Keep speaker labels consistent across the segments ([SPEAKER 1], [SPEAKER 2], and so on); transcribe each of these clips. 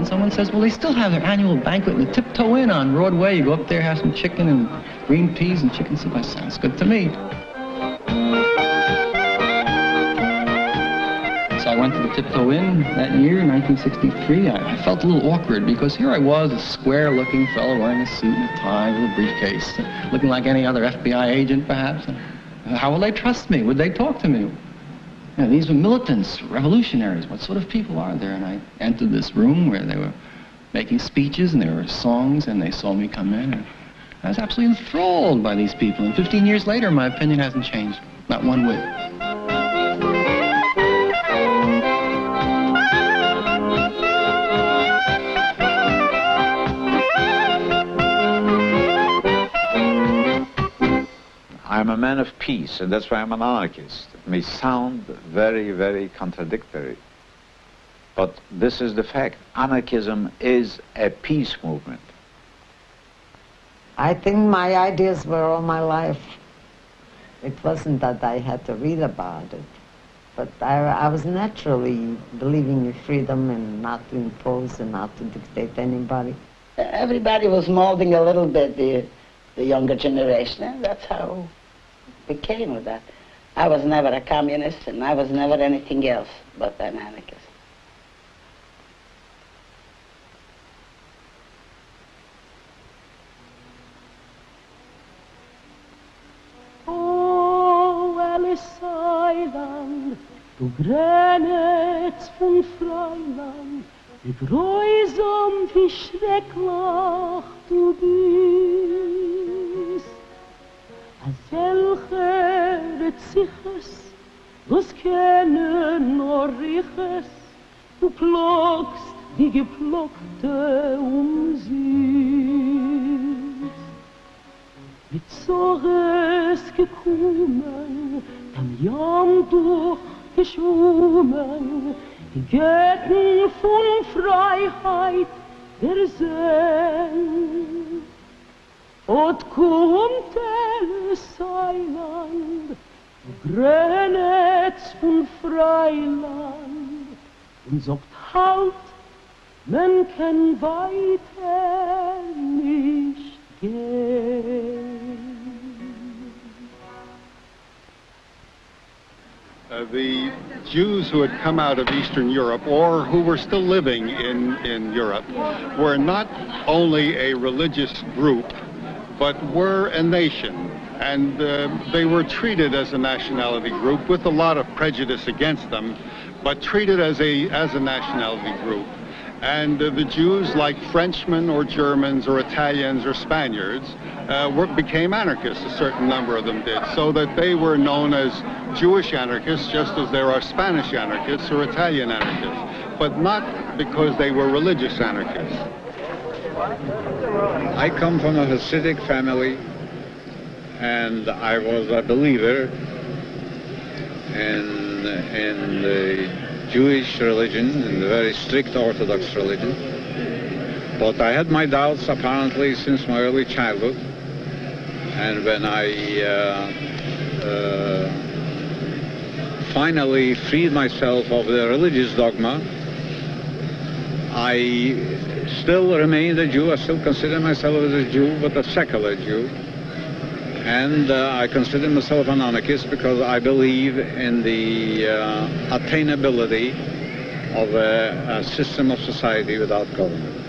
[SPEAKER 1] And someone says, well, they still have their annual banquet in the Tiptoe Inn on Broadway. You go up there, have some chicken and green peas and chicken soup. That sounds good to me. So I went to the Tiptoe Inn that year, 1963. I felt a little awkward because here I was, a square-looking fellow wearing a suit and a tie with a briefcase, looking like any other FBI agent, perhaps. How will they trust me? Would they talk to me? You know, these were militants, revolutionaries. What sort of people are there? And I entered this room where they were making speeches and there were songs, and they saw me come in. And I was absolutely enthralled by these people. And 15 years later, my opinion hasn't changed, not one whit.
[SPEAKER 2] I'm a man of peace, and that's why I'm an anarchist. It may sound very, very contradictory, but this is the fact. Anarchism is a peace movement.
[SPEAKER 3] I think my ideas were all my life. It wasn't that I had to read about it, but I was naturally believing in freedom and not to impose and not to dictate anybody.
[SPEAKER 4] Everybody was molding a little bit the younger generation, and that's how it became with that. I was never a communist, and I was never anything else but an anarchist.
[SPEAKER 5] Oh, Ellis Island, du Grenetz von Freiland, wie grausam, wie schrecklich du bist. Als welcher Ziches, was kennen nur Riches, du plockst die Geplockte süß. Mit Zorres gekommen, dem Jam durchgeschwommen, die Götten von Freiheit der Sehn. Und kommt Ellis Island, Grenetz von Freiland, und sagt halt, man kann weiter nicht gehen.
[SPEAKER 6] The Jews who had come out of Eastern Europe or who were still living in Europe were not only a religious group, but were a nation. And they were treated as a nationality group with a lot of prejudice against them, but treated as a nationality group. And the Jews, like Frenchmen or Germans or Italians or Spaniards, became anarchists. A certain number of them did, so that they were known as Jewish anarchists, just as there are Spanish anarchists or Italian anarchists, but not because they were religious anarchists.
[SPEAKER 2] I come from a Hasidic family, and I was a believer in the Jewish religion, in the very strict Orthodox religion. But I had my doubts, apparently, since my early childhood. And when I finally freed myself of the religious dogma, I still remained a Jew. I still consider myself as a Jew, but a secular Jew. And I consider myself an anarchist because I believe in the attainability of a system of society without government.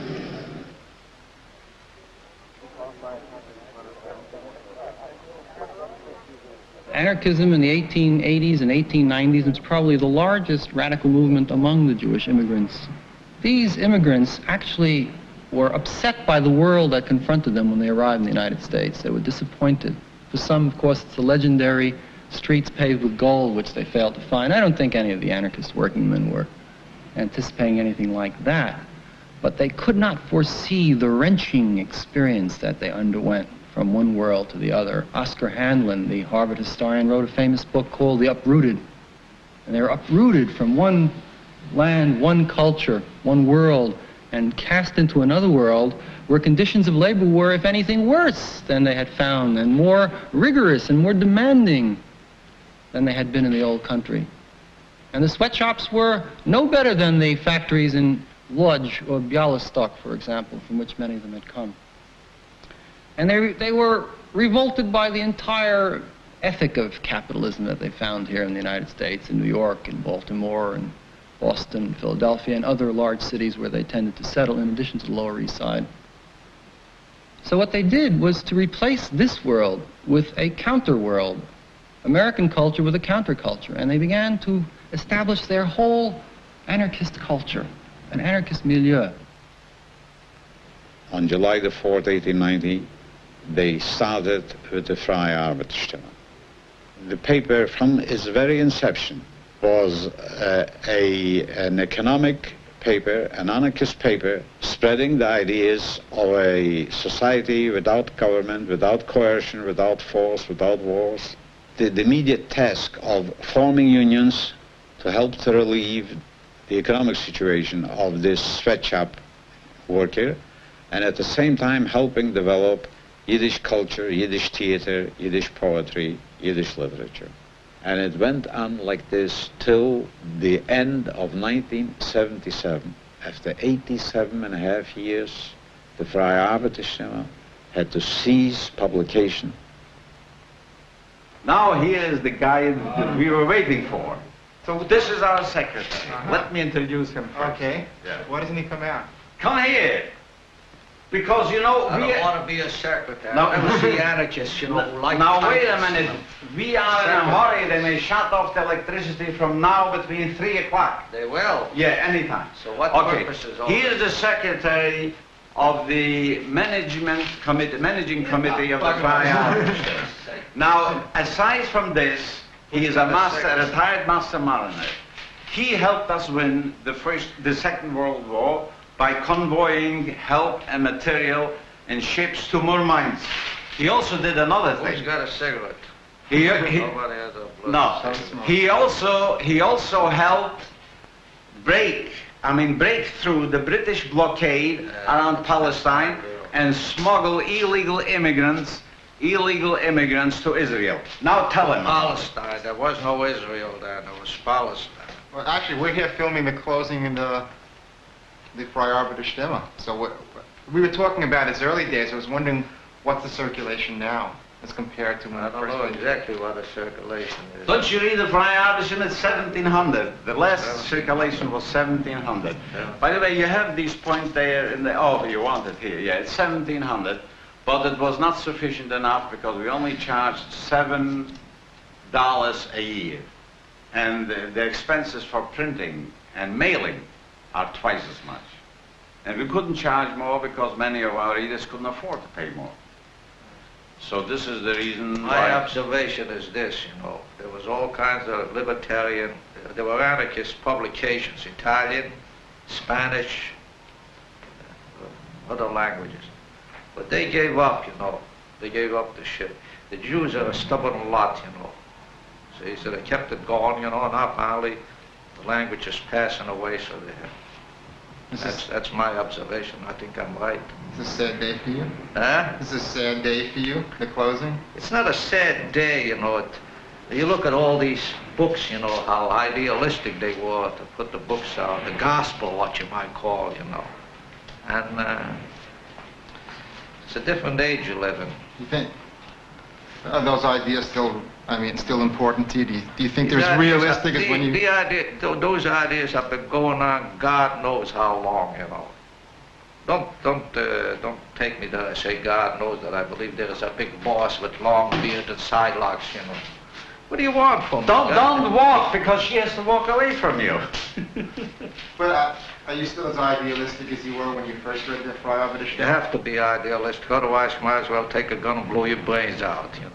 [SPEAKER 1] Anarchism in the 1880s and 1890s was probably the largest radical movement among the Jewish immigrants. These immigrants actually were upset by the world that confronted them when they arrived in the United States. They were disappointed. For some, of course, it's the legendary streets paved with gold, which they failed to find. I don't think any of the anarchist working men were anticipating anything like that. But they could not foresee the wrenching experience that they underwent from one world to the other. Oscar Handlin, the Harvard historian, wrote a famous book called The Uprooted. And they were uprooted from one land, one culture, one world, and cast into another world where conditions of labor were, if anything, worse than they had found, and more rigorous and more demanding than they had been in the old country. And the sweatshops were no better than the factories in Lodz or Bialystok, for example, from which many of them had come. And they were revolted by the entire ethic of capitalism that they found here in the United States, in New York, in Baltimore, and Boston, Philadelphia, and other large cities where they tended to settle, in addition to the Lower East Side. So what they did was to replace this world with a counter-world, American culture with a counterculture, and they began to establish their whole anarchist culture, an anarchist milieu.
[SPEAKER 2] On July the 4th, 1890, they started with the Freie Arbeiterstimme. The paper, from its very inception, was an economic paper, an anarchist paper, spreading the ideas of a society without government, without coercion, without force, without wars. The immediate task of forming unions to help to relieve the economic situation of this sweatshop worker, and at the same time helping develop Yiddish culture, Yiddish theater, Yiddish poetry, Yiddish literature. And it went on like this till the end of 1977. After 87 and a half years, the Freie Arbeiterstimme had to cease publication.
[SPEAKER 7] Now here is the guy that we were waiting for. So this is our secretary. Let me introduce him first.
[SPEAKER 8] Okay.
[SPEAKER 7] Yeah.
[SPEAKER 8] Why doesn't he come out?
[SPEAKER 7] Come here. Because, you know,
[SPEAKER 9] I
[SPEAKER 7] we...
[SPEAKER 9] don't want to be a secretary.
[SPEAKER 7] No.
[SPEAKER 9] I was the anarchist, you know, who like
[SPEAKER 7] Now, wait a
[SPEAKER 9] titles,
[SPEAKER 7] minute.
[SPEAKER 9] you know.
[SPEAKER 7] We are in a hurry. They may shut off the electricity from now between 3 o'clock.
[SPEAKER 9] They will.
[SPEAKER 7] Yeah, anytime.
[SPEAKER 9] So what
[SPEAKER 7] Okay.
[SPEAKER 9] purpose is all
[SPEAKER 7] He is
[SPEAKER 9] this?
[SPEAKER 7] the secretary of the managing committee of the Freie Arbeiterstimme. Now, aside from this, he is a retired master mariner. He helped us win the Second World War by convoying help and material in ships to Murmansk. He also did another
[SPEAKER 9] Who's
[SPEAKER 7] thing.
[SPEAKER 9] got a cigarette?
[SPEAKER 7] He,
[SPEAKER 9] Nobody has a blood.
[SPEAKER 7] no, he also helped break through the British blockade around Palestine and smuggle illegal immigrants to Israel. Now tell him.
[SPEAKER 9] Palestine. There was no Israel there. There was Palestine.
[SPEAKER 8] Well, actually, we're here filming the closing in the Freie Arbeiterstimme. So we were talking about its early days. I was wondering what's the circulation now as compared to when
[SPEAKER 9] I
[SPEAKER 8] it
[SPEAKER 9] don't
[SPEAKER 8] first
[SPEAKER 9] know
[SPEAKER 8] went.
[SPEAKER 9] exactly what the circulation is.
[SPEAKER 7] Don't you read the Freie Arbeiterstimme? It's 1700. The last circulation was 1700.
[SPEAKER 9] Yeah.
[SPEAKER 7] By the way, you have these points there in the, oh, you want it here. Yeah, it's 1700. But it was not sufficient enough because we only charged $7 a year. And the expenses for printing and mailing are twice as much. And we couldn't charge more because many of our readers couldn't afford to pay more. So this is the reason
[SPEAKER 9] My
[SPEAKER 7] why...
[SPEAKER 9] observation is this, you know, there was all kinds of libertarian, there were anarchist publications, Italian, Spanish, other languages. But they gave up, you know, they gave up the shit. The Jews are a stubborn lot, you know. See, so they kept it going, you know, and now finally the language is passing away, so that's my observation. I think I'm right.
[SPEAKER 8] It's a sad day for you?
[SPEAKER 9] Huh?
[SPEAKER 8] This is a sad day for you, the closing?
[SPEAKER 9] It's not a sad day, you know. You look at all these books, you know, how idealistic they were to put the books out, the gospel, what you might call, you know. And it's a different age you live in.
[SPEAKER 8] You think, are those ideas still, still important to you? Do you think they're as
[SPEAKER 9] These
[SPEAKER 8] realistic
[SPEAKER 9] ideas-
[SPEAKER 8] as when you...
[SPEAKER 9] Those ideas have been going on God knows how long, you know. Don't take me to say God knows that I believe there is a big boss with long beard and side locks, you know. What do you want from me?
[SPEAKER 7] Don't walk because she has to walk away from you.
[SPEAKER 8] But are you still as idealistic as you were when you first read the Freie Arbeiterstimme?
[SPEAKER 9] You have to be idealistic, otherwise you might as well take a gun and blow your brains out, you know.